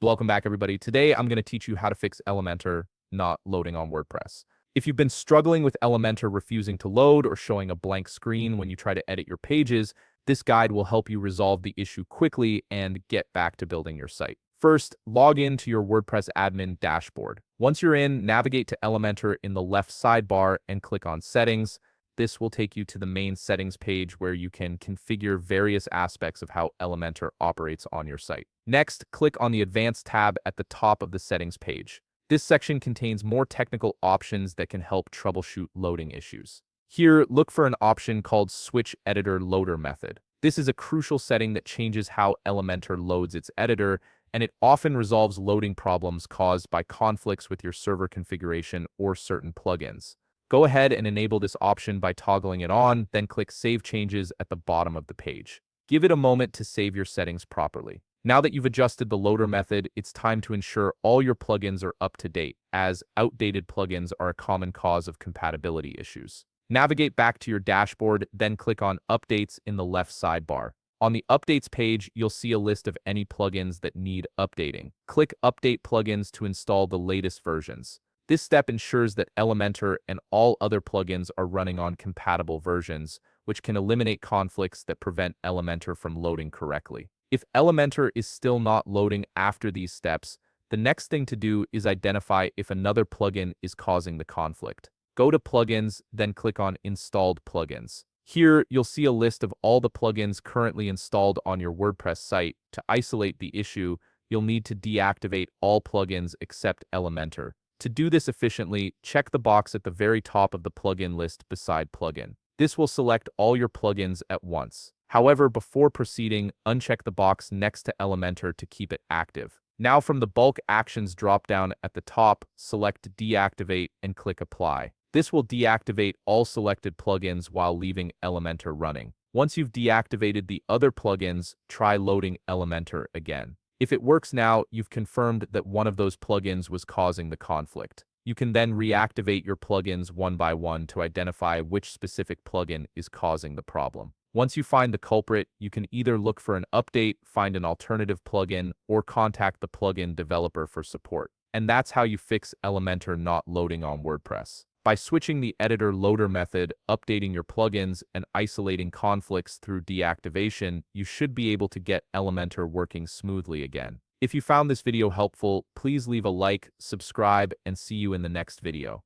Welcome back, everybody. Today, I'm going to teach you how to fix Elementor not loading on WordPress. If you've been struggling with Elementor refusing to load or showing a blank screen when you try to edit your pages, this guide will help you resolve the issue quickly and get back to building your site. First, log in to your WordPress admin dashboard. Once you're in, navigate to Elementor in the left sidebar and click on Settings. This will take you to the main settings page where you can configure various aspects of how Elementor operates on your site. Next, click on the Advanced tab at the top of the settings page. This section contains more technical options that can help troubleshoot loading issues. Here, look for an option called Switch Editor Loader Method. This is a crucial setting that changes how Elementor loads its editor, and it often resolves loading problems caused by conflicts with your server configuration or certain plugins. Go ahead and enable this option by toggling it on, then click Save Changes at the bottom of the page. Give it a moment to save your settings properly. Now that you've adjusted the loader method, it's time to ensure all your plugins are up to date, as outdated plugins are a common cause of compatibility issues. Navigate back to your dashboard, then click on Updates in the left sidebar. On the Updates page, you'll see a list of any plugins that need updating. Click Update Plugins to install the latest versions. This step ensures that Elementor and all other plugins are running on compatible versions, which can eliminate conflicts that prevent Elementor from loading correctly. If Elementor is still not loading after these steps, the next thing to do is identify if another plugin is causing the conflict. Go to Plugins, then click on Installed Plugins. Here, you'll see a list of all the plugins currently installed on your WordPress site. To isolate the issue, you'll need to deactivate all plugins except Elementor. To do this efficiently, check the box at the very top of the plugin list beside plugin. This will select all your plugins at once. However, before proceeding, uncheck the box next to Elementor to keep it active. Now from the Bulk Actions dropdown at the top, select Deactivate and click Apply. This will deactivate all selected plugins while leaving Elementor running. Once you've deactivated the other plugins, try loading Elementor again. If it works now, you've confirmed that one of those plugins was causing the conflict. You can then reactivate your plugins one by one to identify which specific plugin is causing the problem. Once you find the culprit, you can either look for an update, find an alternative plugin, or contact the plugin developer for support. And that's how you fix Elementor not loading on WordPress. By switching the editor loader method, updating your plugins, and isolating conflicts through deactivation, you should be able to get Elementor working smoothly again. If you found this video helpful, please leave a like, subscribe, and see you in the next video.